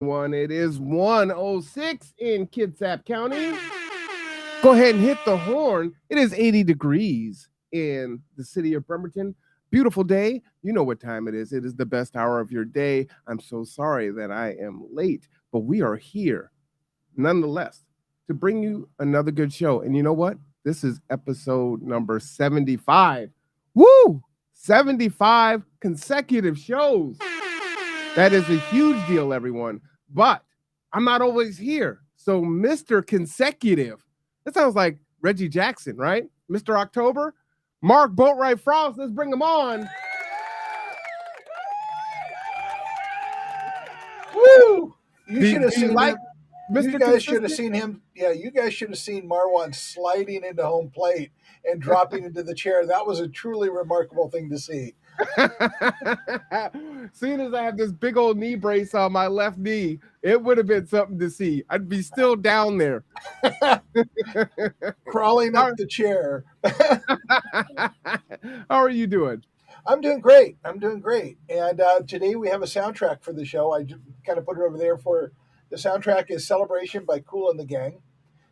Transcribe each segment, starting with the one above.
everyone. It is 106 in Kitsap County. Go ahead and hit the horn. It is 80 degrees in the city of Bremerton. Beautiful day. You know what time it is. It is the best hour of your day. I'm so sorry that I am late, but we are here nonetheless to bring you another good show. And you know what? This is episode number 75. Woo! 75 consecutive shows. That is a huge deal, everyone. But I'm not always here. So, Mr. Consecutive, that sounds like Reggie Jackson, right? Mr. October, Mark Boatwright Frost, let's bring him on. Woo! You Do, should have do you seen like him. Mr. You guys should have Consistent? seen him. Yeah, you guys should have seen Marwan sliding into home plate and dropping into the chair. That was a truly remarkable thing to see. Seeing as I have this big old knee brace on my left knee, it would have been something to see. I'd be still down there. Crawling How up the chair. how are you doing? I'm doing great. I'm doing great. And today we have a soundtrack for the show. I just kind of put it over there for the soundtrack is Celebration by Kool and the Gang.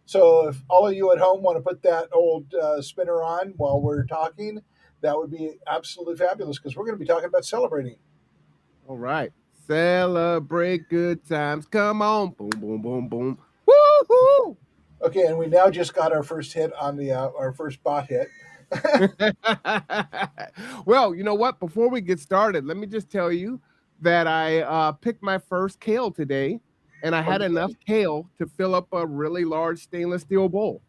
So if all of you at home want to put that old spinner on while we're talking, that would be absolutely fabulous because we're going to be talking about celebrating. All right. Celebrate good times. Come on. Boom, boom, boom, boom. Woohoo! Okay, and we now just got our first hit on the our first bot hit. Well, you know what? Before we get started, let me just tell you that I picked my first kale today, and I had enough Okay, kale to fill up a really large stainless steel bowl.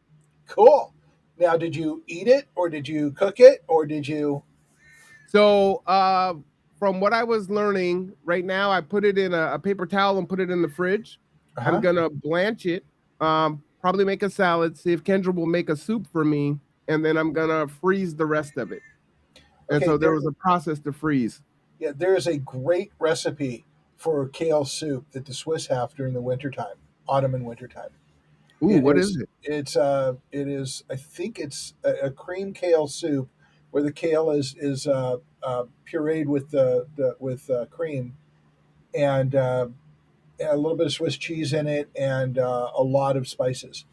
cool. Now, did you eat it, or did you cook it, or did you? So, from what I was learning, right now I put it in a paper towel and put it in the fridge. I'm Huh? gonna blanch it, probably make a salad, see if Kendra will make a soup for me, and then I'm gonna freeze the rest of it. And Okay, so there was a process to freeze. yeah, there is a great recipe for kale soup that the Swiss have during the wintertime, autumn and wintertime. Ooh, It what is is, it? I think it's a cream kale soup where the kale is pureed with the with cream and a little bit of Swiss cheese in it and a lot of spices.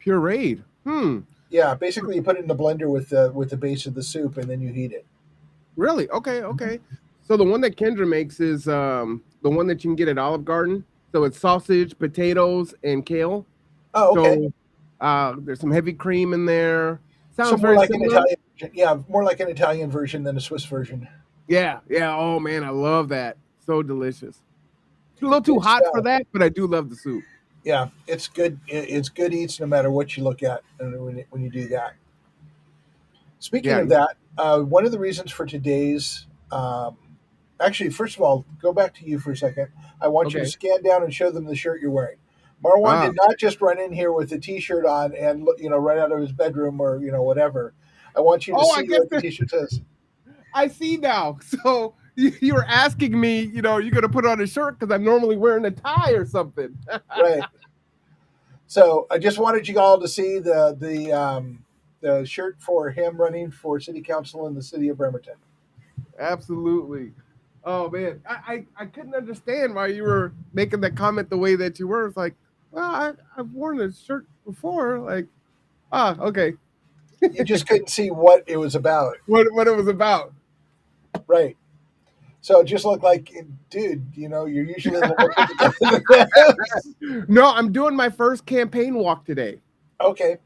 Pureed. Yeah, basically you put it in the blender with the base of the soup and then you heat it. Really? Okay, Mhm. okay. So the one that Kendra makes is the one that you can get at Olive Garden. So it's sausage, potatoes, and kale. Oh, okay. So there's some heavy cream in there. So Sounds more very like an similar. Italian version. Yeah, more like an Italian version than a Swiss version. Yeah, yeah. Oh man, I love that. So delicious. A little too It's hot for that, but I do love the soup. yeah, it's good. It's good eats no matter what you look at when you do that. Speaking Yeah. of that, one of the reasons for today's actually, first of all, go back to you for a second. I want you to Okay. scan down and show them the shirt you're wearing. Marwan Ah. did not just run in here with a t-shirt on and right out of his bedroom or whatever. I want you to Oh, I see guess what the t-shirt says. I see now. So you were asking me, you're gonna put on a shirt because I'm normally wearing a tie or something. Right. So I just wanted you all to see the shirt for him running for city council in the city of Bremerton. Absolutely. Oh man, I couldn't understand why you were making that comment the way that you were. It's like, well, I've worn a shirt before. Like, okay, You just couldn't see what it was about. what it was about. Right. So it just looked like, dude, you're usually a little put together than this. No, I'm doing my first campaign walk today. Okay.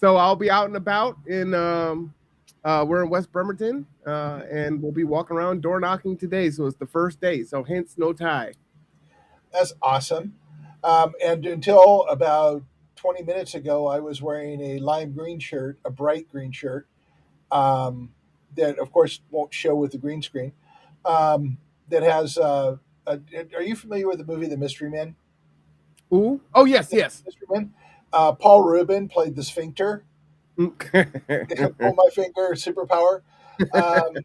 So I'll be out and about in we're in West Bremerton, and we'll be walking around door knocking today. So it's the first day. So hence no tie. That's awesome. And until about 20 minutes ago, I was wearing a lime green shirt, a bright green shirt, um, that, of course, won't show with the green screen. That has, are you familiar with the movie The Mystery Men? Ooh. Oh yes, yes. Mystery Men? Paul Rubin played the sphincter. Pull my finger, superpower. Um,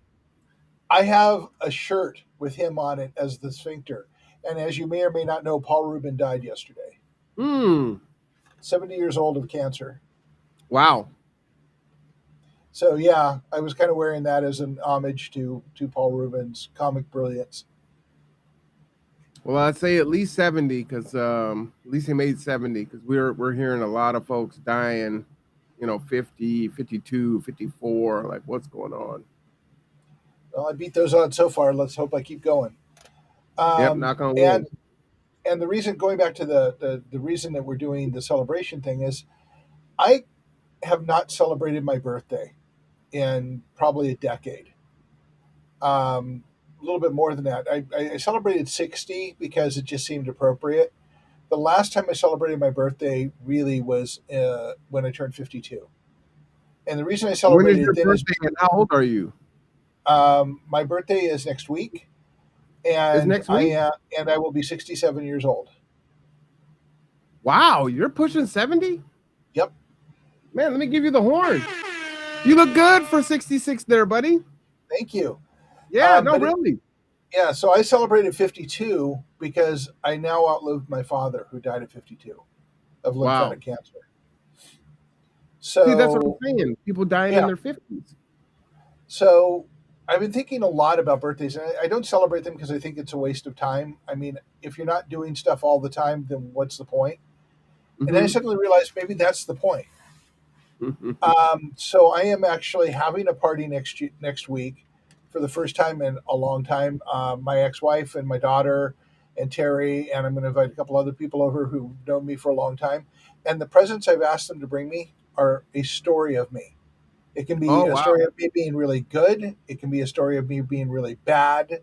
I have a shirt with him on it as the sphincter. And as you may or may not know, Paul Rubin died yesterday. Hmm. 70 years old of cancer. Wow. So yeah, I was kind of wearing that as an homage to Paul Rubin's comic brilliance. Well, I'd say at least 70 because at least he made 70 because we're hearing a lot of folks dying, 50, 52, 54. Like, what's going on? Well, I beat those odds so far. Let's hope I keep going. Yep, Um, knock on and wood. and the reason, going back to the reason that we're doing the celebration thing, is I have not celebrated my birthday in probably a decade. A little bit more than that. I celebrated 60 because it just seemed appropriate. The last time I celebrated my birthday really was when I turned 52. And the reason I When is celebrated your it then is birthday and how old are you? my birthday is next week, Is and next week? I will be 67 years old. Wow, you're pushing 70? Yep. Man, let me give you the horn. You look good for 66 there, buddy. Thank you. Yeah, no, But really. yeah, so I celebrated 52 because I now outlived my father, who died at 52 of Wow. lymphatic cancer. See, that's what I'm So saying. People dying in yeah, their 50s. so I've been thinking a lot about birthdays, and I don't celebrate them because I think it's a waste of time. I mean, if you're not doing stuff all the time, then what's the point? And then I Hmm. suddenly realized maybe that's the point. So I am actually having a party next week for the first time in a long time. My ex-wife and my daughter and Terry, and I'm going to invite a couple other people over who've known me for a long time. And the presents I've asked them to bring me are a story of me. It can be Oh, a wow. story of me being really good. It can be a story of me being really bad,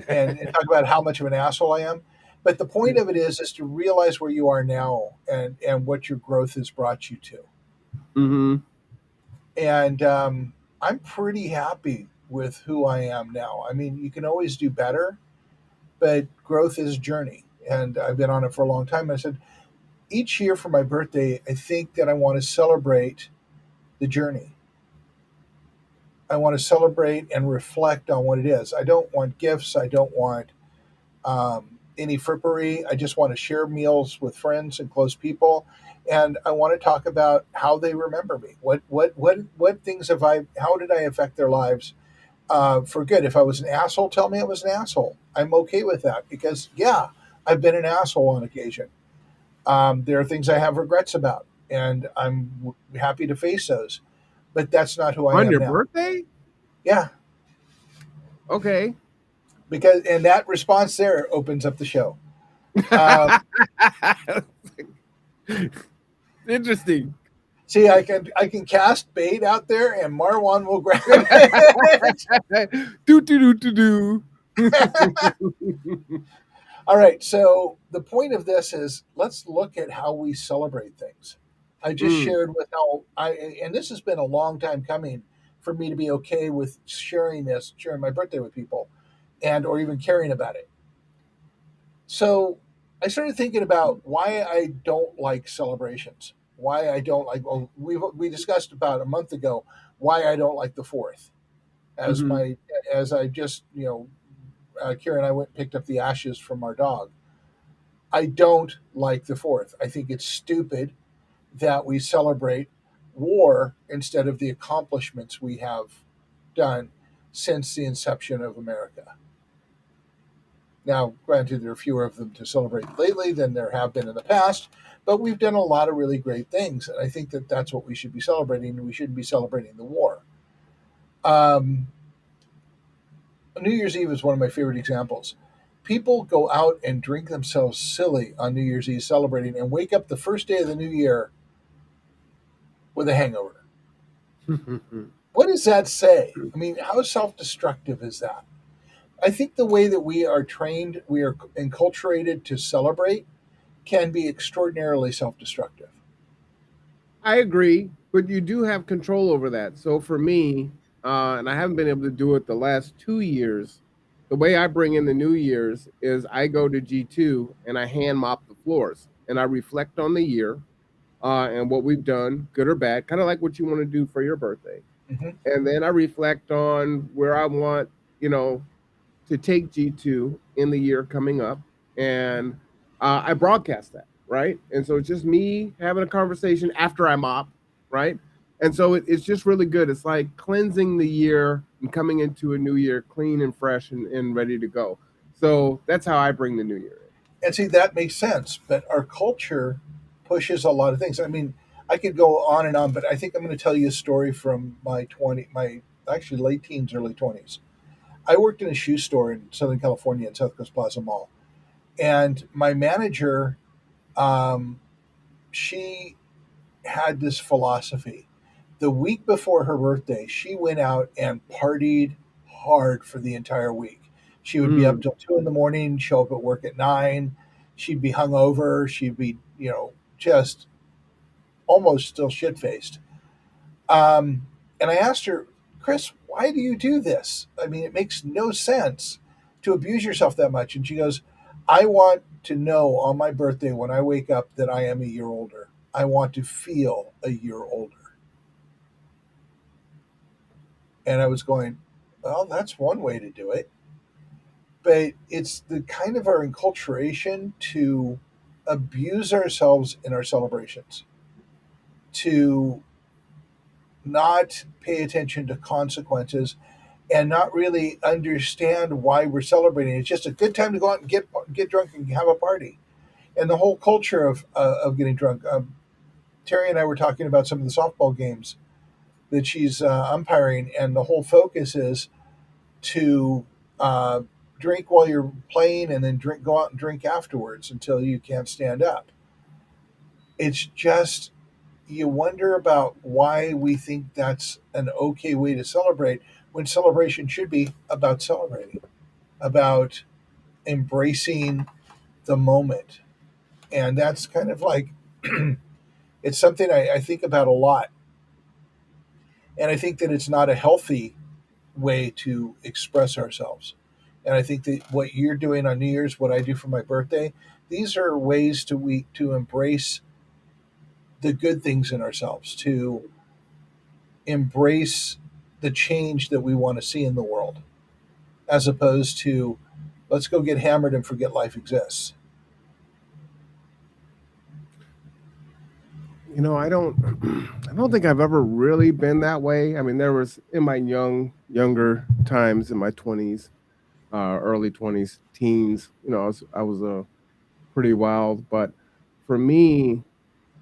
and talk about how much of an asshole I am. But the point of it is to realize where you are now and what your growth has brought you to. Hmm. And I'm pretty happy with who I am now. I mean, you can always do better, but growth is a journey, and I've been on it for a long time. I said each year for my birthday, I think that I want to celebrate the journey. I want to celebrate and reflect on what it is. I don't want gifts. I don't want any frippery. I just want to share meals with friends and close people, and I want to talk about how they remember me. What things have I? How did I affect their lives for good? If I was an asshole, tell me I was an asshole. I'm okay with that because yeah, I've been an asshole on occasion. There are things I have regrets about, and I'm happy to face those. But that's not who I On am your now. birthday? Yeah, Okay. because and that response there opens up the show. Uh, Interesting. See, I can cast bait out there, and Marwan will grab it. Do do do do do. All right. So the point of this is let's look at how we celebrate things. I just Mm, shared with how and this has been a long time coming for me to be okay with sharing my birthday with people, and or even caring about it. So I started thinking about why I don't like celebrations. Why I don't like. Well, we discussed about a month ago why I don't like the Fourth. As mhm. my as I just Kira and I went and picked up the ashes from our dog. I don't like the Fourth. I think it's stupid that we celebrate war instead of the accomplishments we have done since the inception of America. Now, granted, there are fewer of them to celebrate lately than there have been in the past, but we've done a lot of really great things. And I think that that's what we should be celebrating. We shouldn't be celebrating the war. Um, New Year's Eve is one of my favorite examples. People go out and drink themselves silly on New Year's Eve celebrating and wake up the first day of the new year with a hangover. What does that say? I mean, how self destructive is that? I think the way that we are trained, we are enculturated to celebrate, can be extraordinarily self destructive. I agree, but you do have control over that. So for me, and I haven't been able to do it the last 2 years. The way I bring in the New Year's is I go to G2 and I hand mop the floors and I reflect on the year and what we've done, good or bad, kind of like what you want to do for your birthday. Hmm. And then I reflect on where I want, you know, to take G2 in the year coming up. And I broadcast that, right? And so it's just me having a conversation after I mop, right? And so it's just really good. It's like cleansing the year and coming into a new year clean and fresh and ready to go. So that's how I bring the new year in. And see, that makes sense. But our culture pushes a lot of things. I mean, I could go on and on, but I think I'm going to tell you a story from my actually late teens, early 20s. I worked in a shoe store in Southern California at South Coast Plaza Mall, and my manager, um, she had this philosophy. The week before her birthday, she went out and partied hard for the entire week. She would be up Mm. till 2 in the morning, show up at work at 9. She'd be hungover. She'd be, just almost still shit faced. And I asked her, Chris, why do you do this? I mean, it makes no sense to abuse yourself that much. And she goes, I want to know on my birthday when I wake up that I am a year older. I want to feel a year older. And I was going, well, that's one way to do it. But it's the kind of our enculturation to abuse ourselves in our celebrations, to not pay attention to consequences and not really understand why we're celebrating. It's just a good time to go out and get drunk and have a party. And the whole culture of getting drunk. Terry and I were talking about some of the softball games that she's umpiring, and the whole focus is to uh, drink while you're playing, and then go out and drink afterwards until you can't stand up. It's just you wonder about why we think that's an okay way to celebrate when celebration should be about celebrating, about embracing the moment. And that's kind of like it's something I think about a lot. And I think that it's not a healthy way to express ourselves. And I think that what you're doing on New Year's, what I do for my birthday, these are ways to embrace the good things in ourselves, to embrace the change that we want to see in the world, as opposed to let's go get hammered and forget life exists. I don't I don't think I've ever really been that way. I mean, there was in my younger times in my 20s, early 20s, teens, I was a pretty wild, but for me,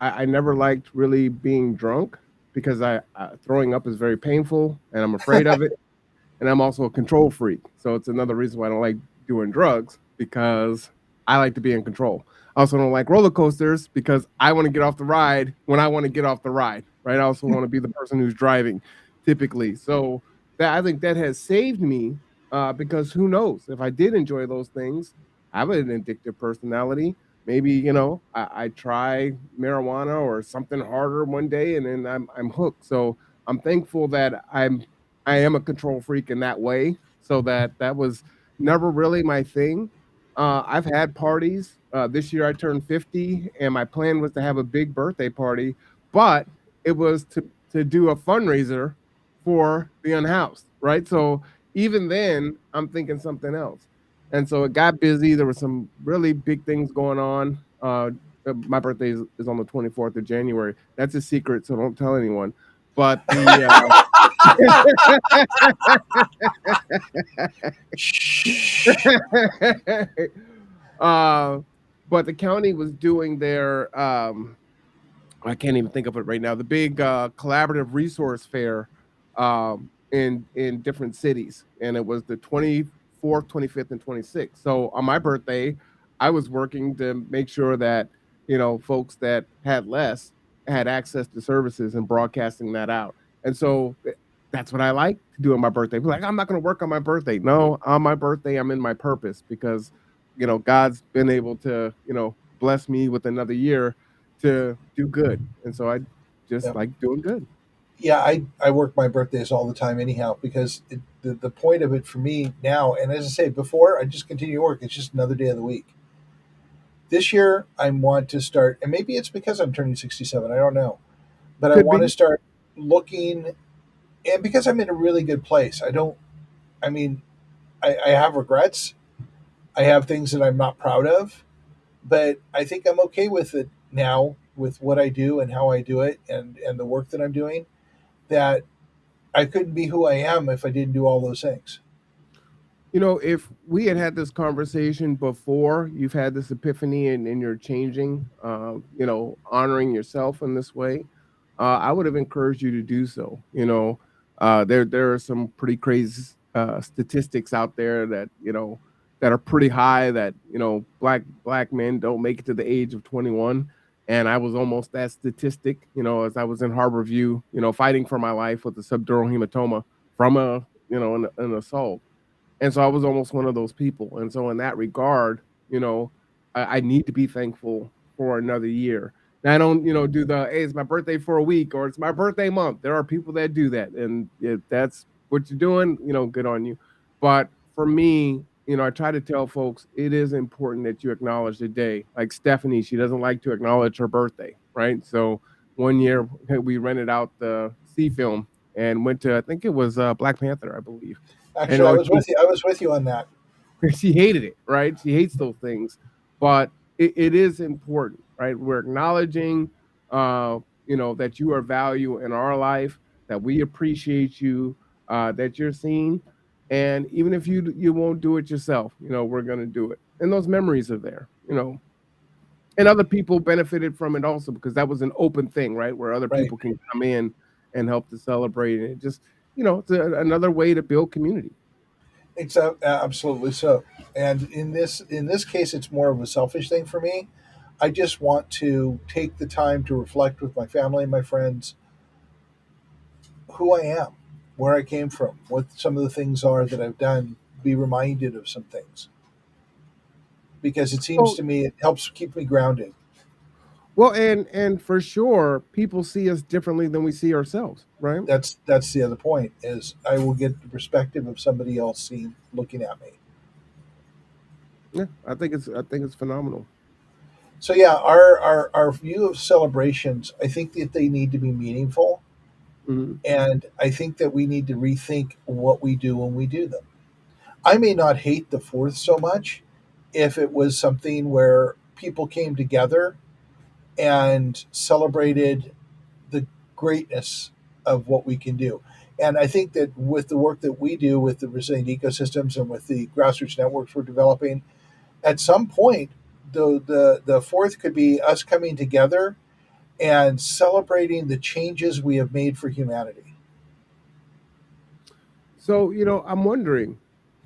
I never liked really being drunk because throwing up is very painful and I'm afraid of it. And I'm also a control freak. So it's another reason why I don't like doing drugs because I like to be in control. I also don't like roller coasters because I want to get off the ride when I want to get off the ride, right? I also want to be the person who's driving typically. So that I think that has saved me because who knows if I did enjoy those things, I have an addictive personality. Maybe I try marijuana or something harder one day and then I'm hooked. So I'm thankful that I am a control freak in that way. So that was never really my thing. I've had parties. This year I turned 50, and my plan was to have a big birthday party, but it was to do a fundraiser for the unhoused, right? So even then, I'm thinking something else, and so it got busy. There were some really big things going on. My birthday is on the 24th of January. That's a secret, so don't tell anyone. But the uh, but the county was doing their I can't even think of it right now. The big collaborative resource fair in different cities, and it was the 24th, 25th, and 26th. So on my birthday, I was working to make sure that folks that had less had access to services and broadcasting that out. And so that's what I like to do on my birthday. Like I'm not going to work on my birthday. No, on my birthday, I'm in my purpose because God's been able to bless me with another year to do good. And so I just Yeah. like doing good. Yeah, I work my birthdays all the time anyhow because the point of it for me now, and as I say before, I just continue to work. It's just another day of the week. This year, I want to start, and maybe it's because I'm turning 67. I don't know, but I Could want to be. start looking, and because I'm in a really good place. I don't. I mean, I have regrets. I have things that I'm not proud of, but I think I'm okay with it now with what I do and how I do it and the work that I'm doing. That I couldn't be who I am if I didn't do all those things. If we had had this conversation before you've had this epiphany and you're changing, honoring yourself in this way, I would have encouraged you to do so. There are some pretty crazy statistics out there that are pretty high, that black men don't make it to the age of 21. And I was almost that statistic, as I was in Harborview, fighting for my life with a subdural hematoma from an assault. And so I was almost one of those people. And so in that regard, I need to be thankful for another year. Now I don't, do the hey, it's my birthday for a week or it's my birthday month. There are people that do that, and if that's what you're doing, good on you. But for me, I try to tell folks it is important that you acknowledge the day. Like Stephanie, she doesn't like to acknowledge her birthday, right? So one year we rented out the C film and went to, I think it was Black Panther, I believe. And Actually, I was with you. I was with you on that. she hated it, right? She hates those things, but it is important, right? We're acknowledging, that you are value in our life, that we appreciate you, that you're seen, and even if you won't do it yourself, we're gonna do it, and those memories are there, and other people benefited from it also because that was an open thing, right? Where other Right. people can come in and help to celebrate, and it just, it's another way to build community. It's absolutely so. And in this case, it's more of a selfish thing for me. I just want to take the time to reflect with my family and my friends who I am, where I came from, what some of the things are that I've done, be reminded of some things because it seems So to me it helps keep me grounded. Well, and for sure, people see us differently than we see ourselves, right? That's the other point is I will get the perspective of somebody else seeing looking at me. Yeah, I think it's phenomenal. So yeah, our view of celebrations, I think that they need to be meaningful, Mhm. and I think that we need to rethink what we do when we do them. I may not hate the Fourth so much if it was something where people came together and celebrated the greatness of what we can do. And I think that with the work that we do with the resilient ecosystems and with the grassroots networks we're developing, at some point, the fourth could be us coming together and celebrating the changes we have made for humanity. So, I'm wondering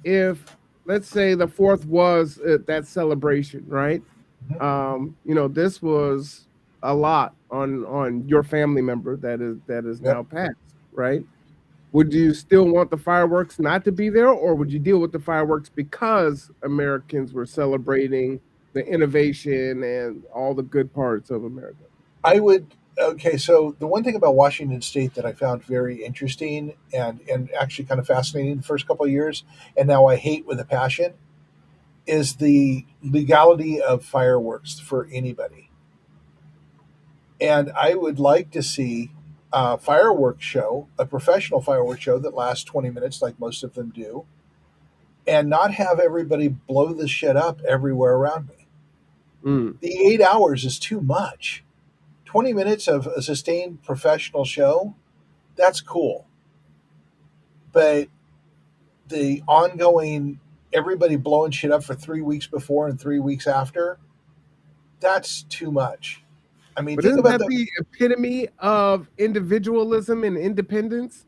if, let's say, the fourth was that celebration, right? This was a lot on your family member that is Yep. now passed, right? Would you still want the fireworks not to be there, or would you deal with the fireworks because Americans were celebrating the innovation and all the good parts of America? I would. Okay, so the one thing about Washington State that I found very interesting and actually kind of fascinating the first couple of years, and now I hate with a passion, is the legality of fireworks for anybody. And I would like to see a fireworks show, a professional fireworks show that lasts 20 minutes, like most of them do, and not have everybody blow this shit up everywhere around me. Mm. The 8 hours is too much. 20 minutes of a sustained professional show, that's cool. But the ongoing, everybody blowing shit up for 3 weeks before and 3 weeks after, that's too much. I mean, But think isn't about that the, the epitome of individualism and independence?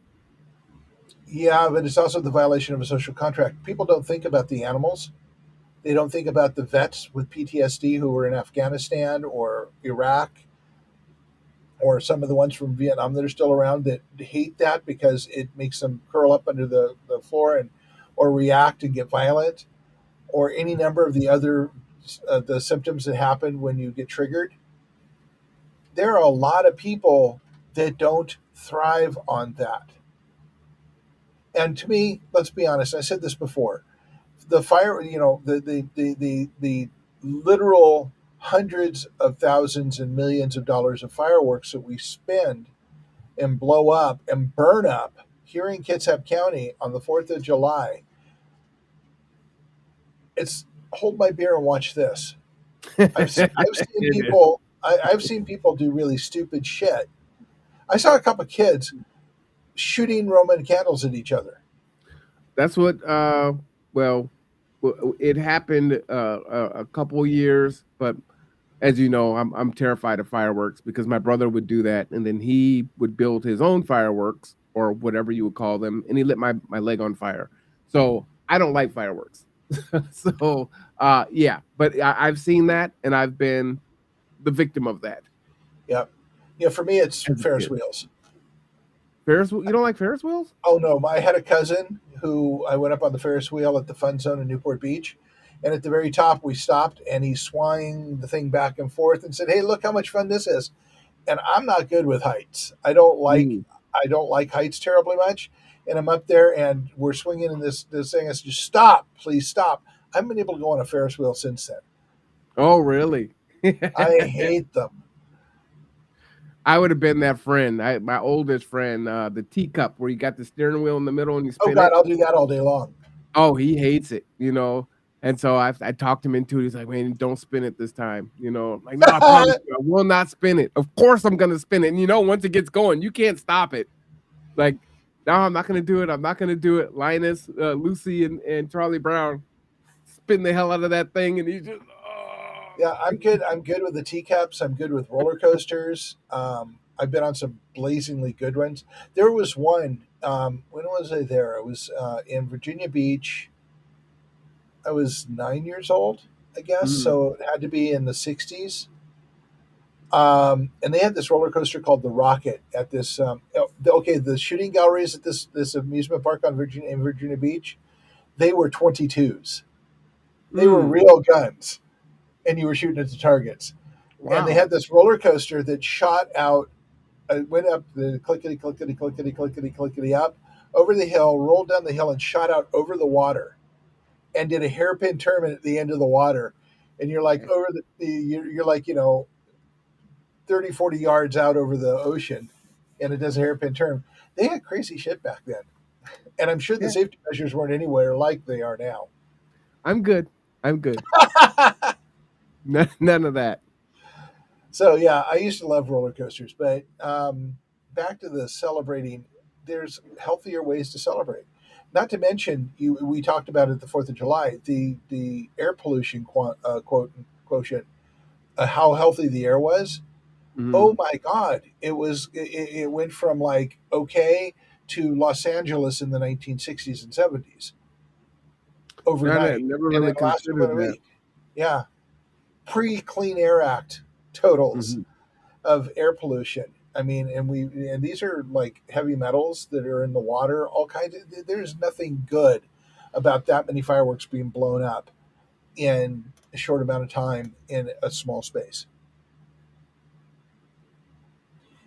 yeah, but it's also the violation of a social contract. People don't think about the animals. They don't think about the vets with PTSD who were in Afghanistan or Iraq or some of the ones from Vietnam that are still around that hate that because it makes them curl up under the floor and or react and get violent or any number of the other the symptoms that happen when you get triggered. There are a lot of people that don't thrive on that. And to me, let's be honest, I said this before. The fire, the literal hundreds of thousands and millions of dollars of fireworks that we spend and blow up and burn up here in Kitsap County on the 4th of July. It's hold my beer and watch this. I've seen It is. people I've seen people do really stupid shit. I saw a couple of kids shooting Roman candles at each other. That's what Well, it happened a couple years, but as you know, I'm terrified of fireworks because my brother would do that, and then he would build his own fireworks or whatever you would call them, and he lit my leg on fire. So I don't like fireworks. So yeah, but I've seen that, and I've been the victim of that Yeah. Yeah, for me, it's as a Ferris kid. wheels. You don't like Ferris wheels? Oh no, I had a cousin who I went up on the Ferris wheel at the Fun Zone in Newport Beach, and at the very top we stopped, and he swung the thing back and forth and said, "Hey, look how much fun this is." And I'm not good with heights. Mm. I don't like heights terribly much. And I'm up there, and we're swinging in this thing. I said, "Just stop, please stop." I've been able to go on a Ferris wheel since then. Oh, really? I hate them. I would have been that friend. My oldest friend, the teacup where you got the steering wheel in the middle and you Oh spin God, it. I'll do that all day long. Oh, he hates it, you know. And so I talked him into it. He's like, man, don't spin it this time. You know, I'm like, no, I promise you, I will not spin it. Of course I'm gonna spin it. And you know, once it gets going, you can't stop it. Like, no, I'm not gonna do it. I'm not gonna do it. Linus, Lucy, and Charlie Brown spin the hell out of that thing, and he just Yeah, I'm good. I'm good with the teacups. I'm good with roller coasters. I've been on some blazingly good ones. There was one. When was I there? I was in Virginia Beach. I was 9 years old, I guess. mm, So it had to be in the '60s. And they had this roller coaster called the Rocket at this. Okay, the shooting galleries at this amusement park on Virginia Beach. They were 22s. They were mm, real guns, and you were shooting at the targets. And they wow. had this roller coaster that shot out, went up the clickety clickety clickety clickety clickety up over the hill, rolled down the hill, and shot out over the water, and did a hairpin turn at the end of the water. And you're like over you're like 30, 40 yards out over the ocean, and it does a hairpin turn. They had crazy shit back then, and I'm sure the Yeah, safety measures weren't anywhere like they are now. I'm good. I'm good. None of that. So yeah, I used to love roller coasters, but back to the celebrating. There's healthier ways to celebrate. Not to mention, we talked about it the Fourth of July, the air pollution quotient, how healthy the air was. Mhm. Oh my God, it went from like okay to Los Angeles in the 1960s and 70s No, no, overnight, never and really it lasted about considered a that. week. Yeah, pre Clean Air Act totals Mhm. of air pollution. I mean, and these are like heavy metals that are in the water, all kinds of. There's nothing good about that many fireworks being blown up in a short amount of time in a small space.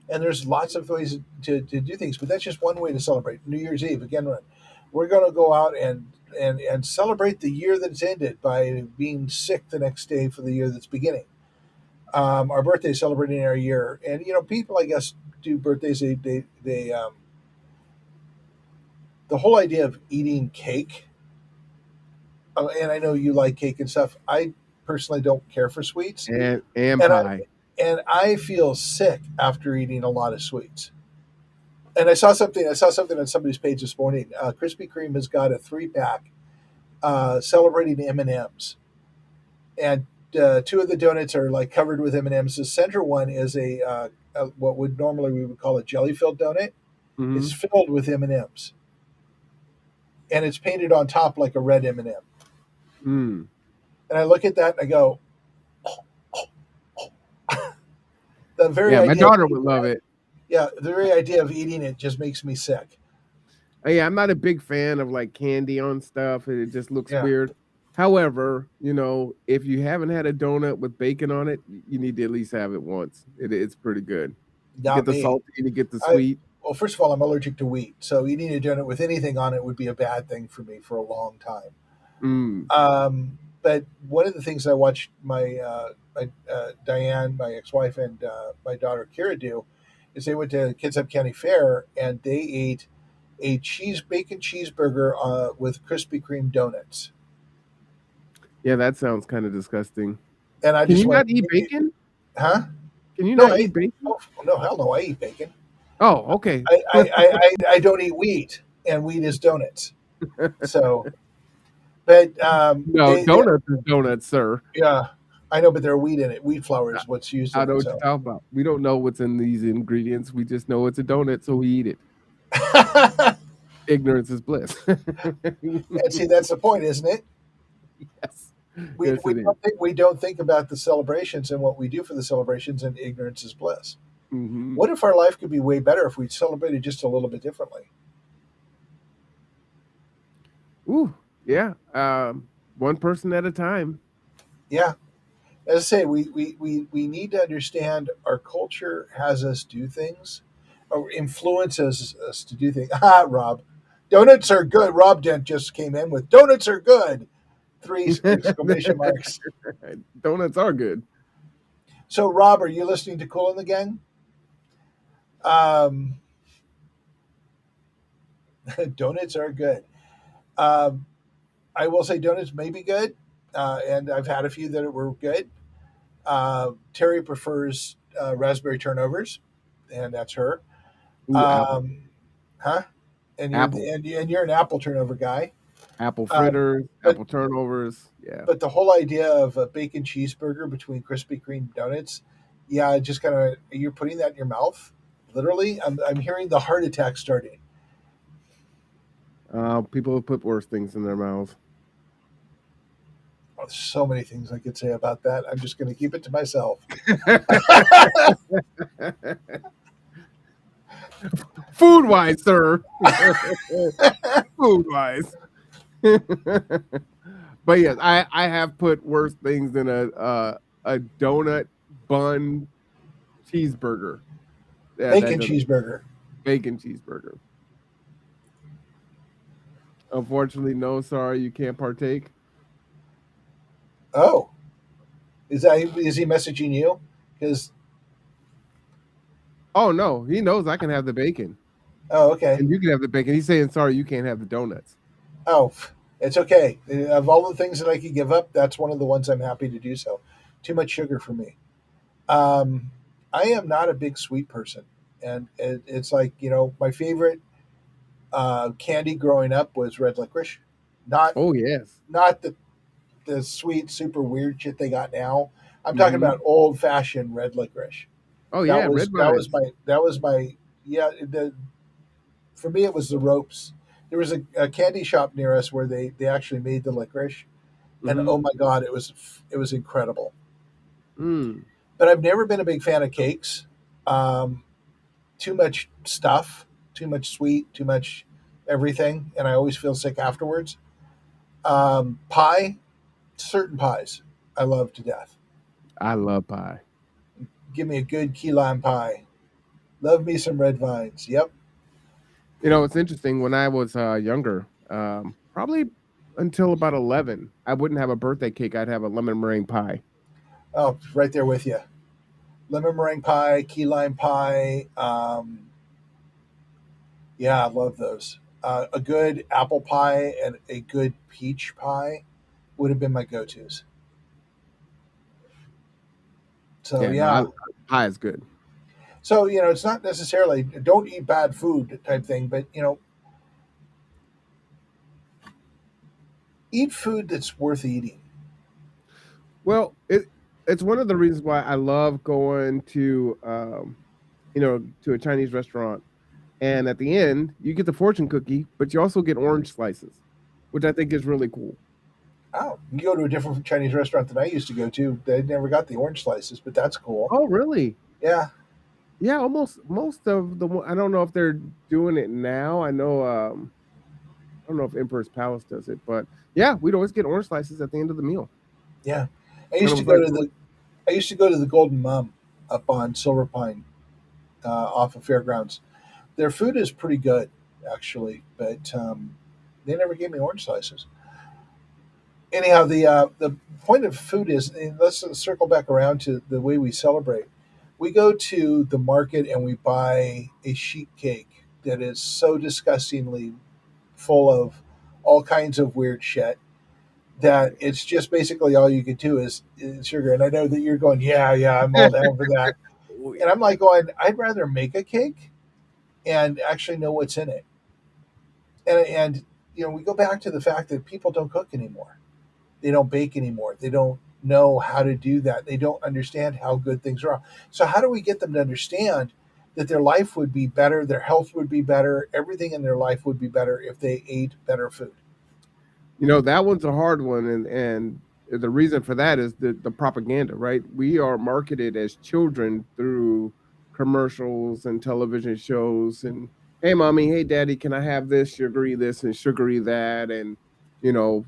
And there's lots of ways to do things, but that's just one way to celebrate New Year's Eve. Again, we're going to go out and celebrate the year that's ended by being sick the next day for the year that's beginning. Our birthday celebrating our year, and people I guess do birthdays. They the whole idea of eating cake, and I know you like cake and stuff. I personally don't care for sweets, And and pie. I feel sick after eating a lot of sweets. And I saw something on somebody's page this morning. Krispy Kreme has got a 3-pack celebrating M&Ms, and two of the donuts are like covered with M&Ms. The center one is a what would normally we would call a jelly filled donut. It's Mhm. filled with M&Ms, and it's painted on top like a red M&M. Mm. And I look at that and I go, the very Yeah, my idea of daughter eating would love that, it. yeah, the very idea of eating it just makes me sick. Yeah, I'm not a big fan of like candy on stuff. It just looks Yeah, weird. However, if you haven't had a donut with bacon on it, you need to at least have it once. It's pretty good. You get not the me. salty and you get the I sweet. Well, first of all, I'm allergic to wheat, so eating a donut with anything on it would be a bad thing for me for a long time. Mm. But one of the things I watched my Diane, my ex-wife, and my daughter Kira do is they went to Kitsap County Fair and they ate a bacon cheeseburger with Krispy Kreme donuts, Yeah, that sounds kind of disgusting. and I Can just you went, not eat bacon? huh? Can you No, not I eat bacon? oh no, hell no, I eat bacon. Oh, okay. I don't eat wheat, and wheat is donuts. So But No, donuts is donuts, sir. yeah, I know, but they're wheat in it. Wheat flour I is what's used I in know it. what you're So, talking about. We don't know what's in these ingredients. We just know it's a donut, so we eat it. Ignorance is bliss. and see, that's the point, isn't it? Yes. We, Yes, we it is. don't think we don't think about the celebrations and what we do for the celebrations, and ignorance is bliss. Mhm. What if our life could be way better if we celebrated just a little bit differently? Ooh, yeah. One person at a time. Yeah, as I say, we need to understand our culture has us do things, or influences us to do things. Ah, Rob, donuts are good. Rob Dent just came in with donuts are good. Three exclamation marks. Donuts are good. So, Rob, are you listening to Cool in the Gang? Um, donuts are good. Um, I will say donuts may be good, and I've had a few that were good. Terry prefers raspberry turnovers, and that's her. Ooh, apple. Um, huh? Apple. And you're an apple turnover guy. Apple Um, fritters, but apple turnovers. Yeah. but the whole idea of a bacon cheeseburger between Krispy Kreme donuts, yeah, just kind of you're putting that in your mouth. Literally, I'm hearing the heart attack starting. People have put worse things in their mouths. Oh, there's so many things I could say about that. I'm just going to keep it to myself. Food wise, sir. Food wise. But yes, I have put worse things than a donut bun cheeseburger. Yeah, that Bacon doesn't cheeseburger. bacon cheeseburger. Unfortunately, no, sorry, you can't partake. Oh, is he messaging you? Because Oh no, he knows I can have the bacon. oh, okay. And you can have the bacon. He's saying sorry, you can't have the donuts. Oh, it's okay. Of all the things that I could give up, that's one of the ones I'm happy to do so. Too much sugar for me. Um, I am not a big sweet person, and it's like my favorite candy growing up was red licorice. Not Oh yes. not the sweet super weird shit they got now. I'm talking Hmm. about old fashioned red licorice. Oh yeah, red vines. That was my yeah. For me it was the ropes. There was a candy shop near us where they actually made the licorice, and Hmm. oh my god, it was incredible. Mm. But I've never been a big fan of cakes. Um, Too much stuff, too much sweet, too much everything, and I always feel sick afterwards. Pie, certain pies, I love to death. I love pie. Give me a good key lime pie. Love me some red vines. Yep. You know, it's interesting. When I was younger, probably until about 11, I wouldn't have a birthday cake. I'd have a lemon meringue pie. Oh, right there with you. Lemon meringue pie, key lime pie. Yeah, I love those. A good apple pie and a good peach pie would have been my go-tos. So Yeah, no, yeah, pie is good. so it's not necessarily don't eat bad food type thing, but eat food that's worth eating. Well, it's one of the reasons why I love going to to a Chinese restaurant, and at the end you get the fortune cookie, but you also get orange slices, which I think is really cool. Oh, you go to a different Chinese restaurant than I used to go to. They never got the orange slices, but that's cool. Oh, really? Yeah, Yeah, almost most of the. I don't know if they're doing it now. I don't know if Emperor's Palace does it, but yeah, we'd always get orange slices at the end of the meal, yeah. and it was like, I used to go to the Golden Mum up on Silver Pine, off of Fairgrounds. Their food is pretty good, actually, but they never gave me orange slices. Anyhow, the point of food is, and let's circle back around to the way we celebrate. We go to the market and we buy a sheet cake that is so disgustingly full of all kinds of weird shit that it's just basically all you can do is sugar. And I know that you're going, yeah, yeah, I'm all down for that. oh And yeah, I'm like going, I'd rather make a cake and actually know what's in it. And we go back to the fact that people don't cook anymore. They don't bake anymore. They don't know how to do that. They don't understand how good things are. So how do we get them to understand that their life would be better, their health would be better, everything in their life would be better if they ate better food? That one's a hard one, and the reason for that is the propaganda, right? We are marketed as children through commercials and television shows, and hey, mommy, hey, daddy, can I have this sugary this and sugary that? And you know,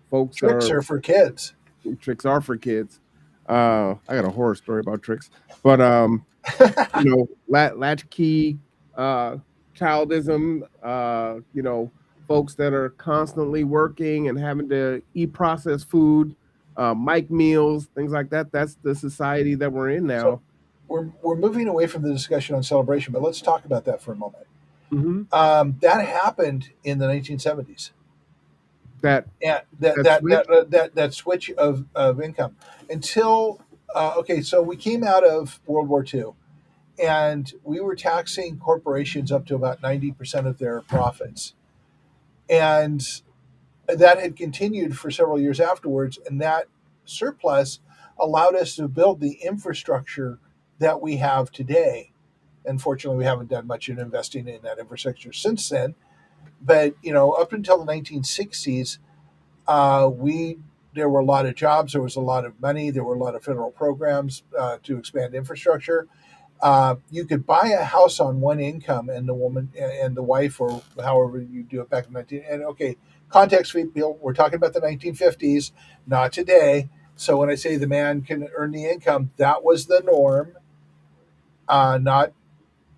folks Tricks are are for kids. tricks are for kids. I got a horror story about tricks, but latchkey, uh, childism, folks that are constantly working and having to eat processed food, mic meals, things like that. That's the society that we're in So now. we're moving away from the discussion on celebration, but let's talk about that for a moment. Hmm. That happened in the 1970s. That Yeah, that that that switch. that that switch of income until okay, so we came out of World War II, and we were taxing corporations up to about 90% of their profits, and that had continued for several years afterwards, and that surplus allowed us to build the infrastructure that we have today. Unfortunately, we haven't done much in investing in that infrastructure since then, but up until the 1960s, we there were a lot of jobs, there was a lot of money, there were a lot of federal programs to expand infrastructure. You could buy a house on one income, and the woman and the wife, or however you do it back in 19. And okay, context, people, we're talking about the 1950s, not today. So when I say the man can earn the income, that was the norm. Not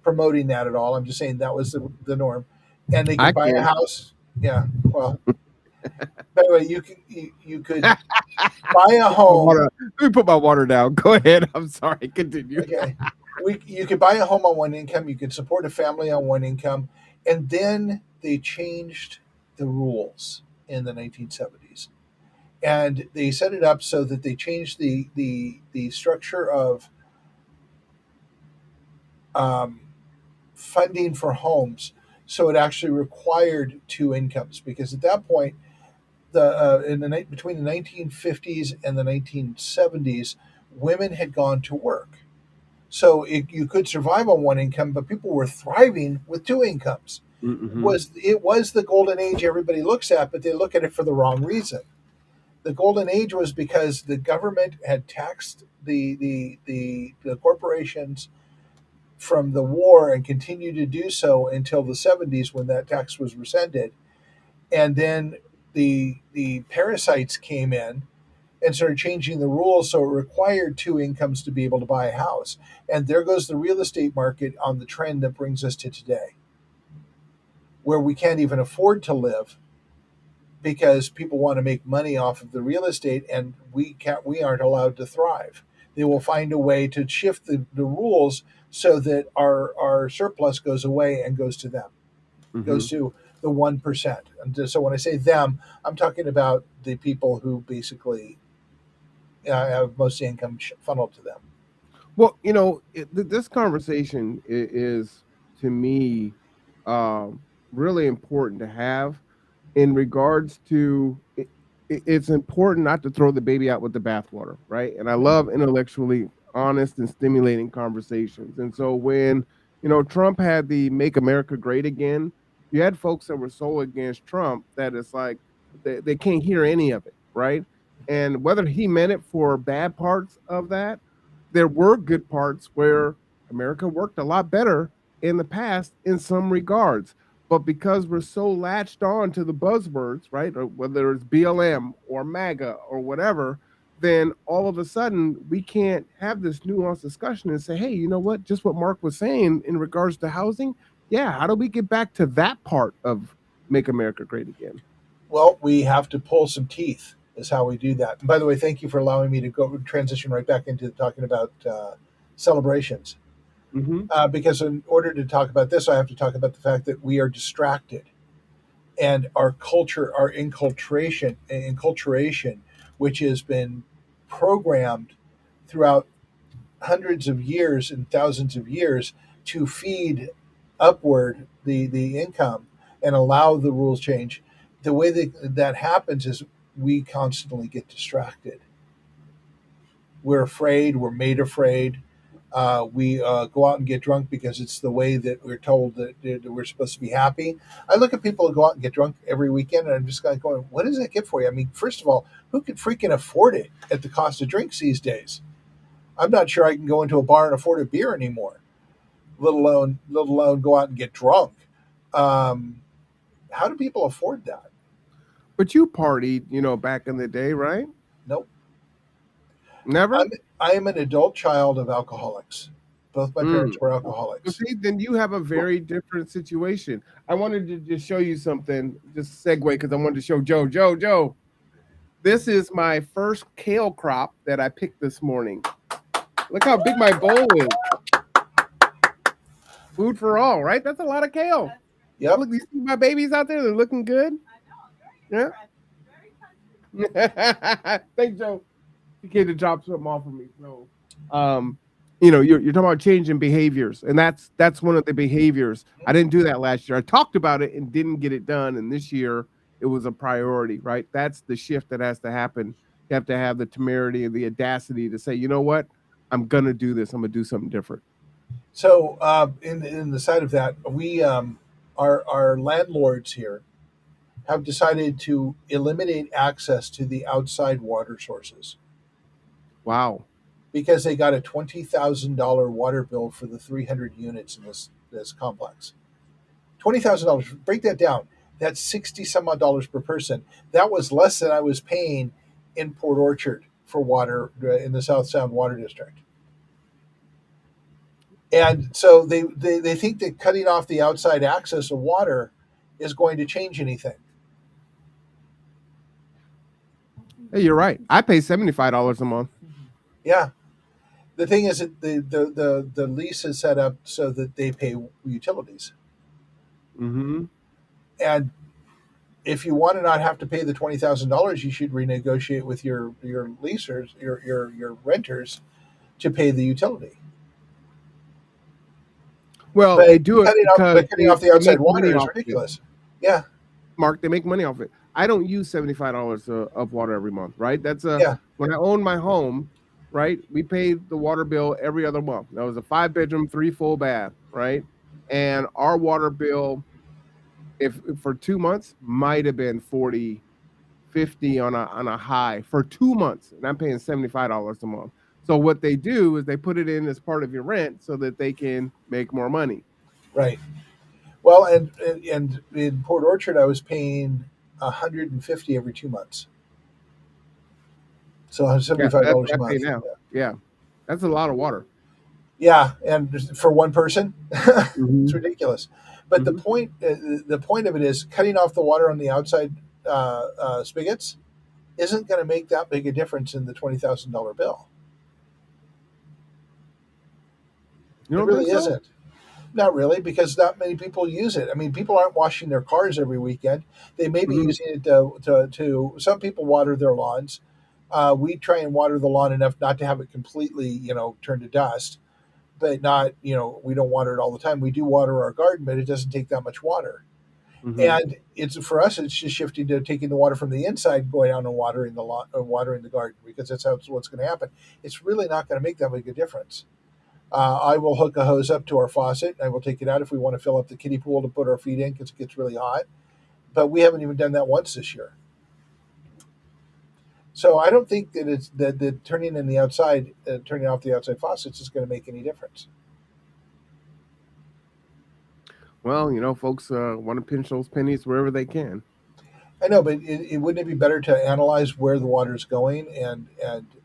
promoting that at all. I'm just saying that was the norm, and they I could buy a can. house. Yeah. Well, by the way, you could buy a home. Let me put my water down. Go ahead. I'm sorry. Continue. Okay. You could buy a home on one income, you could support a family on one income, and then they changed the rules in the 1970s. And they set it up so that they changed the structure of um, funding for homes, so it actually required two incomes, because at that point, between the 1950s and the 1970s, women had gone to work. So you could survive on one income, but people were thriving with two incomes. Mm-hmm. It was the golden age everybody looks at, but they look at it for the wrong reason. The golden age was because the government had taxed the corporations from the war and continued to do so until the 70s, when that tax was rescinded. And then the parasites came in and started changing the rules, so it required two incomes to be able to buy a house. And there goes the real estate market on the trend that brings us to today, where we can't even afford to live because people want to make money off of the real estate, and we aren't allowed to thrive. They will find a way to shift the rules so that our surplus goes away and goes to them, Mm-hmm. goes to the 1%. And so when I say them, I'm talking about the people who basically have most of the income funneled to them. Well, this conversation is to me really important to have in regards to it's important not to throw the baby out with the bathwater, right? And I Mhm. love intellectually honest and stimulating conversations. And so when, Trump had the Make America Great Again, you had folks that were so against Trump that it's like they can't hear any of it, right? And whether he meant it for bad parts of that, there were good parts where America worked a lot better in the past in some regards. But because we're so latched on to the buzzwords, right, or whether it's BLM or MAGA or whatever, then all of a sudden we can't have this nuanced discussion and say, hey, you know what? Just what Mark was saying in regards to housing. Yeah, how do we get back to that part of Make America Great Again? Well, we have to pull some teeth, is how we do that. And by the way, thank you for allowing me to go transition right back into talking about celebrations. Hmm. Because in order to talk about this, I have to talk about the fact that we are distracted, and our culture, our enculturation, which has been programmed throughout hundreds of years and thousands of years to feed upward the income and allow the rules change. the way that happens is we constantly get distracted. We're afraid. We're made afraid. We go out and get drunk because it's the way that we're told that we're supposed to be happy. I look at people who go out and get drunk every weekend, and I'm just kind of going, "What does that get for you?" I mean, first of all, who could freaking afford it at the cost of drinks these days? I'm not sure I can go into a bar and afford a beer anymore, let alone go out and get drunk. Um, how do people afford that? But you partied, back in the day, right? Nope. Never? I'm I am an adult child of alcoholics. Both my Mm. parents were Well, alcoholics. see, then you have a very different situation. I wanted to just show you something, just segue, because I wanted to show Joe. This is my first kale crop that I picked this morning. Look how big my bowl is. Food for all, right? That's a lot of kale. Yep. Look, you see my babies out there? They're looking good. Yeah. Thanks, Joe. You came to drop something off of me. So, you're talking about changing behaviors, and that's one of the behaviors. I didn't do that last year. I talked about it and didn't get it done, and this year it was a priority. Right? That's the shift that has to happen. You have to have the temerity and the audacity to say, you know what, I'm gonna do this. I'm gonna do something different. So in the side of that, we our landlords here have decided to eliminate access to the outside water sources Wow. because they got a $20,000 water bill for the 300 units in this complex. $20,000. Break that down. That's 60 some odd dollars per person. That was less than I was paying in Port Orchard for water in the South Sound Water District. And so they think that cutting off the outside access of water is going to change anything. Hey, you're right. I pay $75 a month. Yeah. The thing is that the lease is set up so that they pay utilities. Mm-hmm. And if you want to not have to pay the $20,000, you should renegotiate with your leasers, your renters, to pay the utility. Well, But they do it because cutting off the they outside make money water is off of it. ridiculous. Yeah, Mark, they make money off it. I don't use $75 of water every month, right? yeah, When I owned my home, right? We paid the water bill every other month. That was a 5 bedroom, 3 full bath, right? And our water bill, if for 2 months, might have been 40, 50 on a high for 2 months, and I'm paying $75 a month. So what they do is they put it in as part of your rent so that they can make more money. right. Well, and in Port Orchard, I was paying 150 every 2 months, so Yeah, $75 that's what a I pay month. now. Yeah, that's a lot of water. Yeah, and just for one person, it's Mm-hmm. ridiculous. But Mm-hmm. the point of it is cutting off the water on the outside spigots isn't going to make that big a difference in the $20,000 bill. You It don't think really so? isn't. Not really, because not many people use it. I mean, people aren't washing their cars every weekend. They may be Mhm. using it to some people water their lawns. We try and water the lawn enough not to have it completely, turn to dust, but not, we don't water it all the time. We do water our garden, but it doesn't take that much water. Mhm. And it's for us, it's just shifting to taking the water from the inside, going out and watering the lawn, or watering the garden, because that's what's going to happen. It's really not going to make that big a difference. I will hook a hose up to our faucet. I will take it out if we want to fill up the kiddie pool to put our feet in because it gets really hot. But we haven't even done that once this year. So I don't think that it's that turning off the outside faucets is going to make any difference. Well, folks want to pinch those pennies wherever they can. I know, but wouldn't it be better to analyze where the water is going and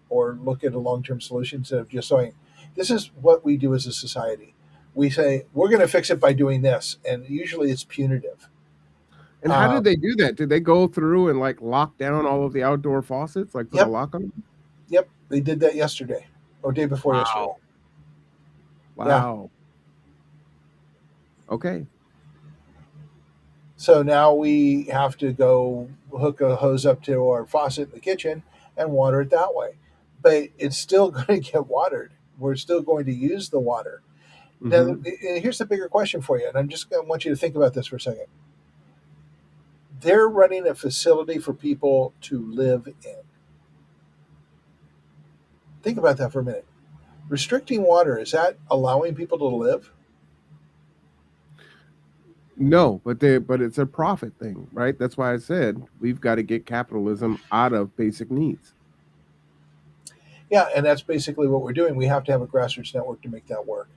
or look at a long term solution instead of just saying, this is what we do as a society. We say we're going to fix it by doing this, and usually it's punitive. And how did Um, they do that? Did they go through and like lock down all of the outdoor faucets, like put a yep, lock on them? yep, they did that yesterday or day before yesterday. Wow. Yeah. Wow. Okay. So now we have to go hook a hose up to our faucet in the kitchen and water it that way. But it's still going to get watered. We're still going to use the water. Now, Hmm. here's the bigger question for you, and I'm just going to want you to think about this for a second. they're running a facility for people to live in. Think about that for a minute. Restricting water, is that allowing people to live? No, but it's a profit thing, right? That's why I said we've got to get capitalism out of basic needs. Yeah, and that's basically what we're doing. We have to have a grassroots network to make that work.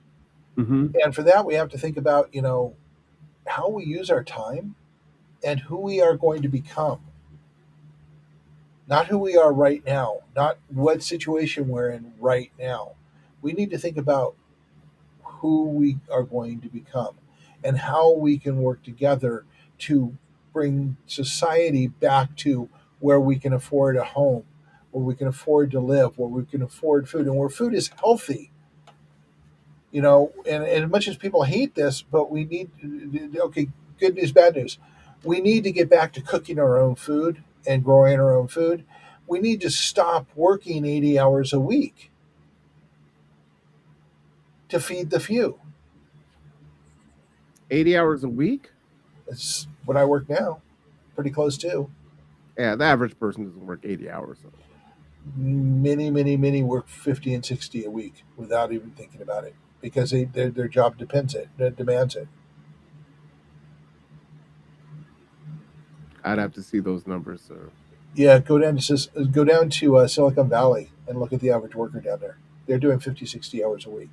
Hmm. And for that, we have to think about, how we use our time and who we are going to become. Not who we are right now, not what situation we're in right now. We need to think about who we are going to become and how we can work together to bring society back to where we can afford a home, where we can afford to live, where we can afford food, and where food is healthy. And as much as people hate this, but we need, okay, good news, bad news. We need to get back to cooking our own food and growing our own food. We need to stop working 80 hours a week to feed the few. 80 hours a week? It's what I work now, pretty close to. Yeah, the average person doesn't work 80 hours. So. Many, many, many work 50 and 60 a week without even thinking about it because their job demands it. I'd have to see those numbers, sir. Yeah, go down to Silicon Valley and look at the average worker down there. They're doing 50, 60 hours a week.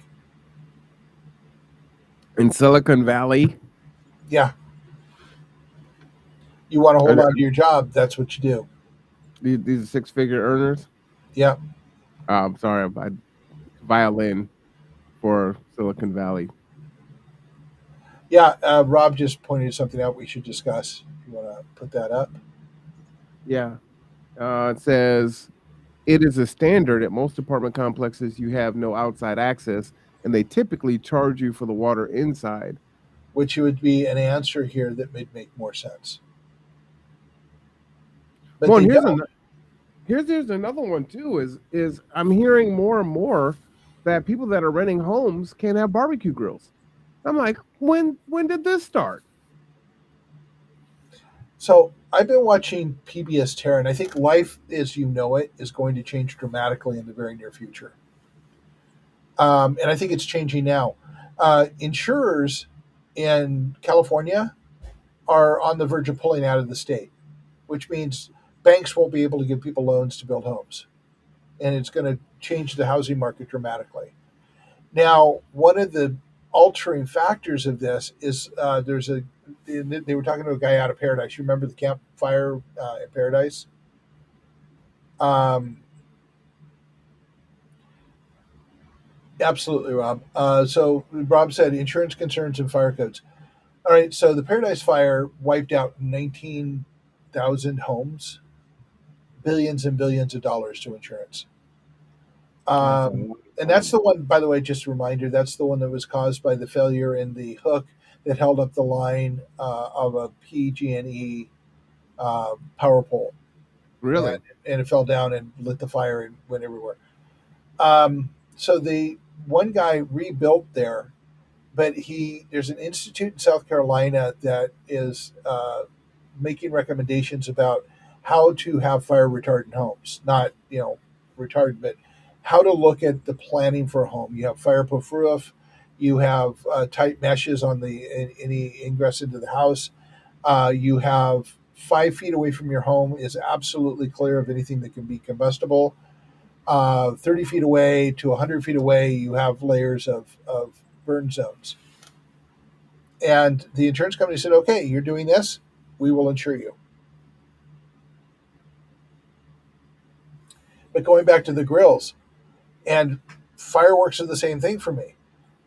In Silicon Valley, Yeah, you want to are hold there, on to your job, that's what you do. these are six-figure earners. Yeah, I'm sorry, I violin for Silicon Valley. yeah. Rob just pointed something out we should discuss. If you want to put that up. Yeah, it says it is a standard at most apartment complexes. You have no outside access, and they typically charge you for the water inside. Which would be an answer here that would make more sense. But Well, and they don't. here's another one too. Is I'm hearing more and more that people that are renting homes can't have barbecue grills. I'm like, when did this start? So I've been watching PBS Terra, and I think life as you know it is going to change dramatically in the very near future. And I think it's changing now. Insurers in California are on the verge of pulling out of the state, which means banks won't be able to give people loans to build homes. And it's going to change the housing market dramatically. Now, one of the altering factors of this is they were talking to a guy out of Paradise. You remember the campfire in Paradise? Um, Absolutely, Rob. So Rob said insurance concerns and fire codes. All right, so the Paradise Fire wiped out 19,000 homes, billions and billions of dollars to insurance. That's a And lot of that's the money. one, by the way, just a reminder, that's the one that was caused by the failure in the hook that held up the line of a PG&E power pole. And, Really? and it fell down and lit the fire and went everywhere. So the one guy rebuilt there, but there's an institute in South Carolina that is making recommendations about how to have fire retardant homes, not retardant, but how to look at the planning for a home. You have fireproof roof, you have tight meshes on any ingress into the house. You have 5 feet away from your home is absolutely clear of anything that can be combustible. 30 feet away to 100 feet away, you have layers of burn zones. And the insurance company said, okay, you're doing this, we will insure you. But going back to the grills, and fireworks are the same thing for me.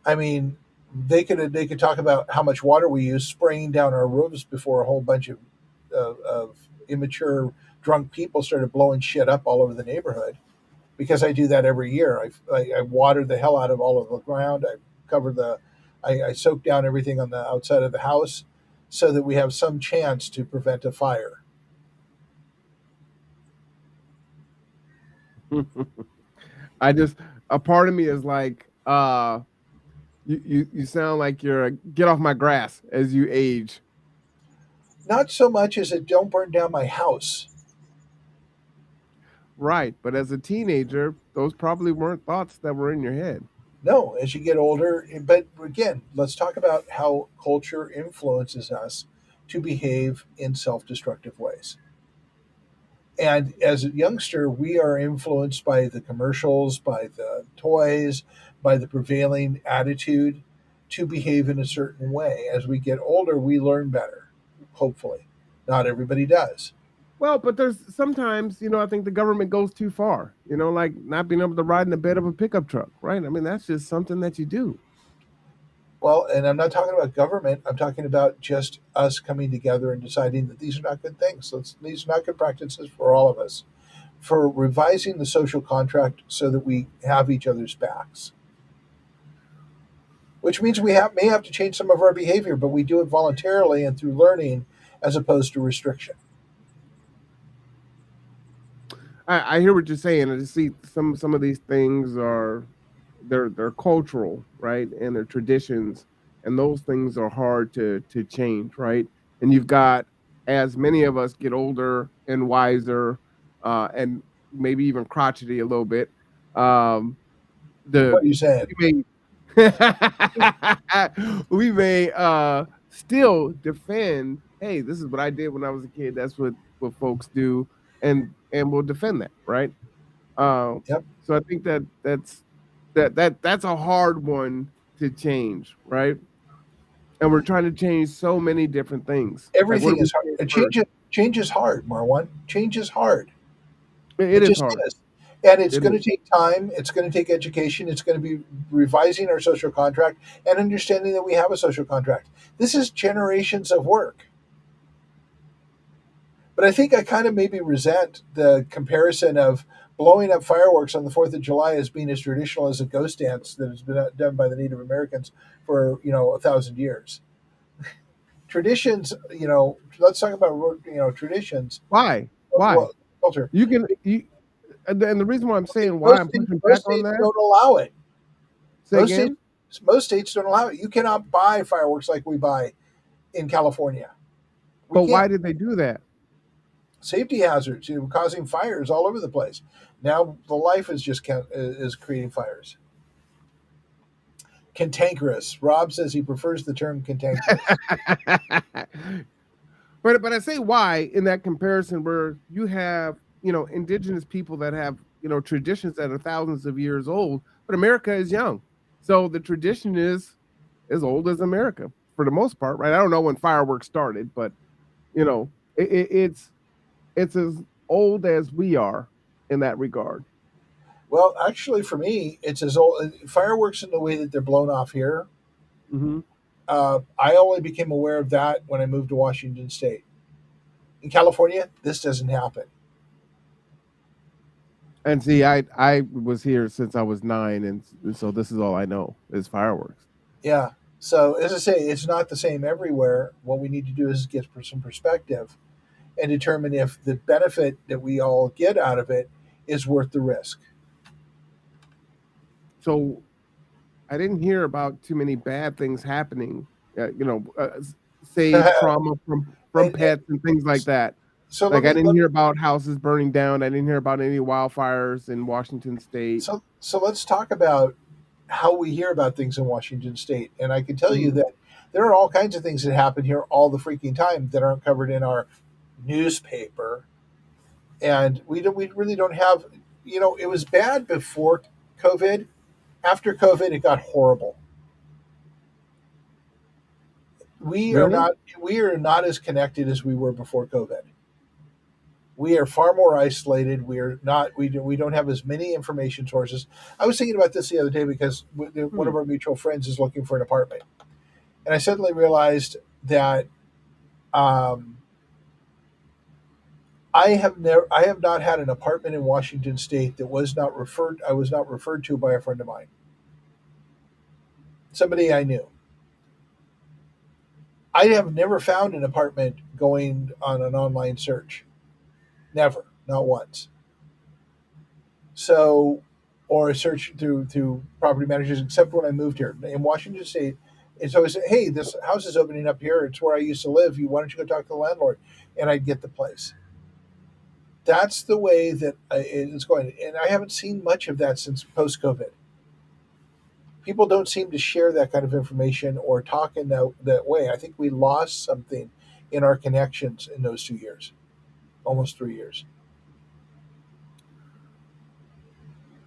I mean, they could talk about how much water we use spraying down our roofs before a whole bunch of immature drunk people started blowing shit up all over the neighborhood. Because I do that every year. I water the hell out of all of the ground. I soak down everything on the outside of the house so that we have some chance to prevent a fire. I just a part of me is like, you sound like you're a, get off my grass as you age. Not so much as it don't burn down my house. Right. But as a teenager, those probably weren't thoughts that were in your head. No, as you get older. But again, let's talk about how culture influences us to behave in self destructive ways. And as a youngster, we are influenced by the commercials, by the toys, by the prevailing attitude to behave in a certain way. As we get older, we learn better, hopefully. Not everybody does. Well, but there's sometimes, I think the government goes too far, like not being able to ride in the bed of a pickup truck, right? I mean, that's just something that you do. Well, and I'm not talking about government. I'm talking about just us coming together and deciding that these are not good things. These are not good practices for all of us. For revising the social contract so that we have each other's backs, which means may have to change some of our behavior, but we do it voluntarily and through learning as opposed to restriction. I hear what you're saying. I just see some of these things are they're cultural, right? And they're traditions, and those things are hard to change, right? And you've got as many of us get older and wiser, and maybe even crotchety a little bit. Um, the What are you saying? we we may still defend. Hey, this is what I did when I was a kid. That's what folks do, and we'll defend that, right? Yep. So I think that's a hard one to change, right? And we're trying to change so many different things. Like, what Everything are we is hard. saying first? Change is hard, Marwan. Change is hard. It It is just hard. is. And it's It going to is. take time. It's going to take education. It's going to be revising our social contract and understanding that we have a social contract. This is generations of work. But I think I kind of maybe resent the comparison of blowing up fireworks on the 4th of July as being as traditional as a ghost dance that has been done by the Native Americans for, 1,000 years. Traditions, let's talk about, traditions. Why? Why? Well, culture. You can you and the reason why I'm saying why I'm pushing Most back on states that. don't allow it. Say Most states, again. most states don't allow it. You cannot buy fireworks like we buy in California. We But why can't. did they do that? Safety hazards, causing fires all over the place. Now the life is just is creating fires. Cantankerous. Rob says he prefers the term cantankerous. But I say why in that comparison where you have indigenous people that have traditions that are thousands of years old, but America is young, so the tradition is as old as America for the most part, right? I don't know when fireworks started, but it's as old as we are in that regard. Well, actually, for me, it's as old. Fireworks in the way that they're blown off here. Hmm. I only became aware of that when I moved to Washington State. In California, this doesn't happen. And see, I was here since I was 9, and so this is all I know is fireworks. Yeah. So, as I say, it's not the same everywhere. What we need to do is get some perspective and determine if the benefit that we all get out of it is worth the risk. So I didn't hear about too many bad things happening. Say trauma from and, pets and things like that. so Like I didn't hear about houses burning down. I didn't hear about any wildfires in Washington State. so let's talk about how we hear about things in Washington State. And I can tell you Mhm. that there are all kinds of things that happen here all the freaking time that aren't covered in our newspaper. And we really don't have. It was bad before COVID. After COVID, it got horrible. We are Really? not we are not as connected as we were before COVID. We are far more isolated. We are not. We don't have as many information sources. I was thinking about this the other day because one Hmm. of our mutual friends is looking for an apartment, and I suddenly realized that um, I have not had an apartment in Washington State that was not referred. I was not referred to by a friend of mine, somebody I knew. I have never found an apartment going on an online search. Never, not once. So, or a search through property managers, except when I moved here in Washington State. And so I said, "Hey, this house is opening up here. It's where I used to live. Why don't you go talk to the landlord?" And I'd get the place. That's the way that it's going, and I haven't seen much of that since post COVID. People don't seem to share that kind of information or talk in that way. I think we lost something in our connections in those 2 years, almost 3 years.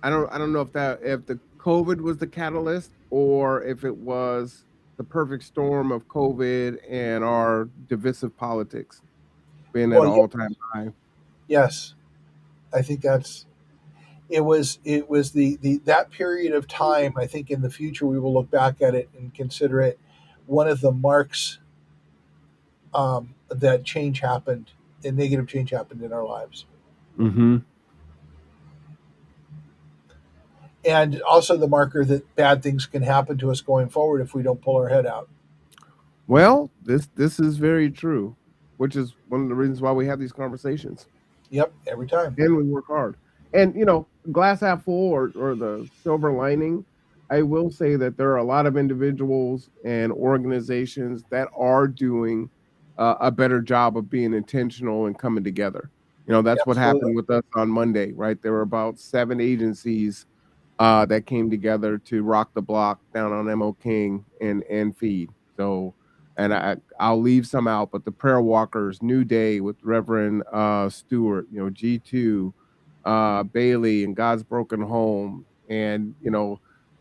I don't know if the COVID was the catalyst or if it was the perfect storm of COVID and our divisive politics being at Well, an all-time high. yes, I think it was the that period of time. I think in the future we will look back at it and consider it one of the marks that change happened, and negative change happened in our lives, Hmm. and also the marker that bad things can happen to us going forward if we don't pull our head out. Well, this is very true, which is one of the reasons why we have these conversations Yep, every time. and we work hard. And glass half full or the silver lining, I will say that there are a lot of individuals and organizations that are doing a better job of being intentional and coming together. That's what Absolutely. happened with us on Monday, right? There were about 7 agencies that came together to rock the block down on MO King and feed. So, and I'll leave some out, but the prayer walkers, New Day with Reverend Stewart, G2, Bailey and God's Broken Home, and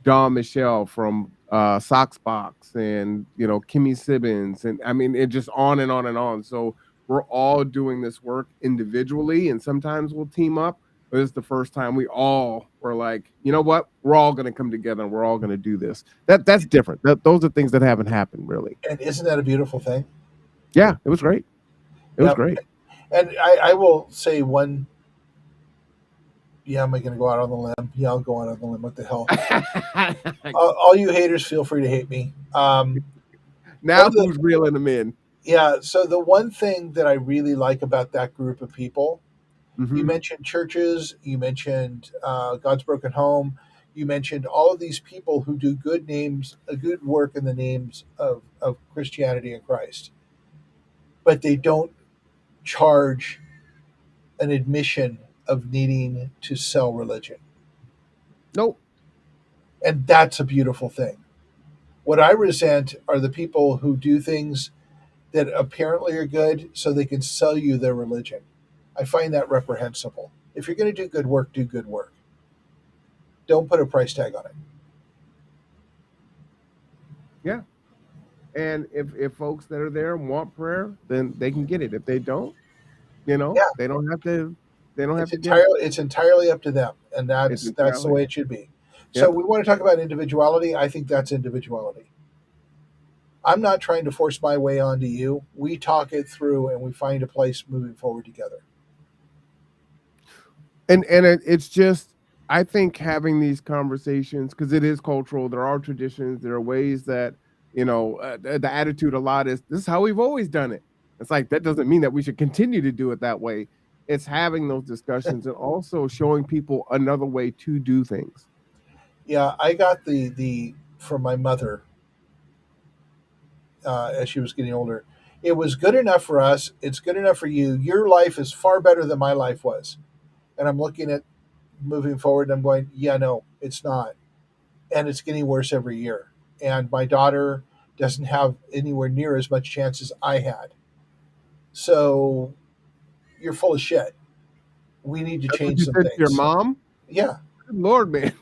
Don Michelle from Socksbox, and Kimmy Sibbins, and I mean it just on and on and on. So we're all doing this work individually, and sometimes we'll team up. But it's the first time we all were like, you know what? We're all going to come together and we're all going to do this. That's different. Those are things that haven't happened really. And isn't that a beautiful thing? Yeah, it was great. It was Yep. great. And I will say one. Yeah, am I going to go out on the limb? Yeah, I'll go out on the limb. What the hell? All you haters, feel free to hate me. One Now of the who's reeling them in? Yeah. So the one thing that I really like about that group of people, you Hmm. mentioned churches, you mentioned God's Broken Home, you mentioned all of these people who do good work in the names of Christianity and Christ, but they don't charge an admission of needing to sell religion. Nope. And that's a beautiful thing. What I resent are the people who do things that apparently are good so they can sell you their religion. I find that reprehensible. If you're going to do good work. Don't put a price tag on it. Yeah. And if folks that are there want prayer, then they can get it. If they don't, Yeah, they don't have to. They don't have to get it. it's entirely up to them, and It's that's the entirely. way it should be. So Yep. we want to talk about individuality. I think that's individuality. I'm not trying to force my way onto you. We talk it through, and we find a place moving forward together. It's just, I think having these conversations, because it is cultural. There are traditions. There are ways that the attitude a lot is this is how we've always done it. It's like that doesn't mean that we should continue to do it that way. It's having those discussions and also showing people another way to do things. Yeah, I got the from my mother as she was getting older. It was good enough for us. It's good enough for you. Your life is far better than my life was. And I'm looking at moving forward, and I'm going, yeah, no, it's not, and it's getting worse every year. And my daughter doesn't have anywhere near as much chance as I had. So you're full of shit. We need to That's what change you some said to your things. mom. Yeah, Good Lord, man.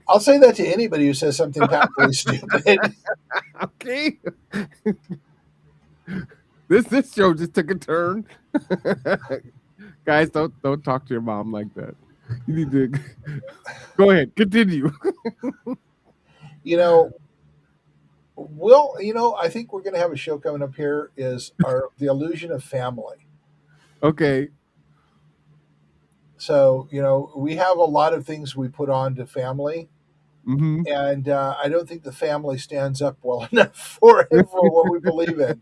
I'll say that to anybody who says something patently stupid. Okay. This show just took a turn. Guys, don't talk to your mom like that. You need to go ahead, continue. You know, I think we're going to have a show coming up here. Is our the illusion of family. Okay. So we have a lot of things we put on to family, Hmm. and I don't think the family stands up well enough for what we believe in.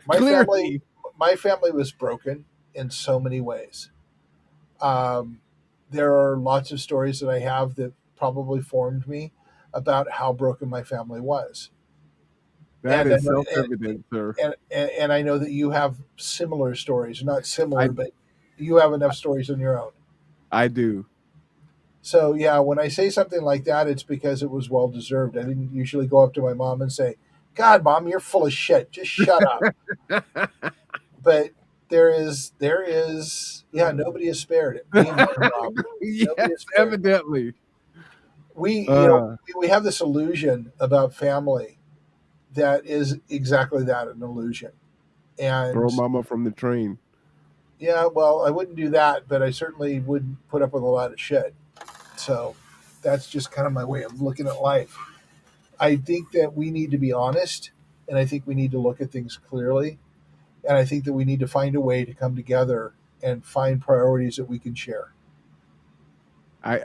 My family, Clearly. my family was broken in so many ways. Um, there are lots of stories that I have that probably formed me, about how broken my family was. That And I is know, self-evident, sir. and I know that you have similar stories, not I similar, but you have enough stories on your own. I do. So yeah, when I say something like that, it's because it was well deserved. I didn't usually go up to my mom and say, "God, mom, you're full of shit. Just shut up." But yeah, nobody is spared. Me and my mom, nobody Yes, is spared. evidently. We Uh, we have this illusion about family that is exactly that, an illusion. throw And mama from the train. yeah, well, I wouldn't do that, but I certainly wouldn't put up with a lot of shit. So that's just kind of my way of looking at life. I think that we need to be honest, and I think we need to look at things clearly, and I think that we need to find a way to come together and find priorities that we can share.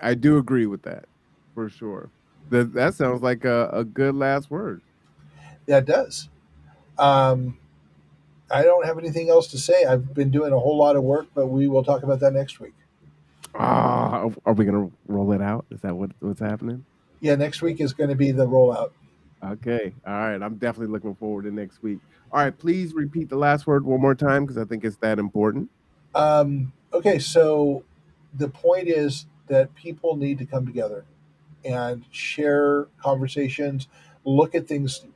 I do agree with that for sure. That sounds like a good last word. That does. Um, I don't have anything else to say. I've been doing a whole lot of work, but we will talk about that next week. Are we gonna roll it out? Is that what's happening? Yeah, next week is going to be the rollout. Okay. All right. I'm definitely looking forward to next week. All right. Please repeat the last word one more time because I think it's that important. Okay, so the point is that people need to come together and share conversations, look at things,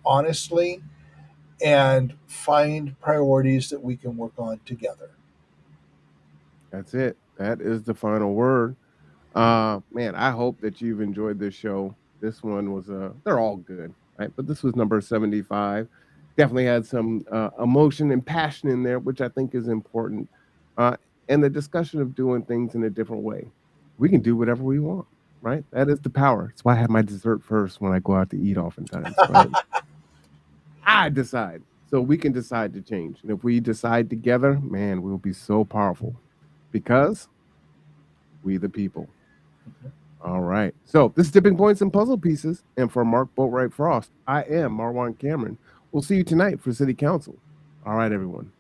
honestly, and find priorities that we can work on together. That's it. That is the final word. Man, I hope that you've enjoyed this show. This one was they're all good, right? But this was number 75. Definitely had some emotion and passion in there, which I think is important. Uh, and the discussion of doing things in a different way. We can do whatever we want, right? That is the power. That's why I have my dessert first when I go out to eat oftentimes, right? I decide. So we can decide to change. And if we decide together, man, we'll be so powerful because we the people. All right. So this is Dipping Points and Puzzle Pieces. And for Mark Boatwright Frost, I am Marwan Cameron. We'll see you tonight for City Council. All right, everyone.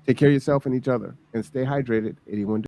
Take care of yourself and each other and stay hydrated. 81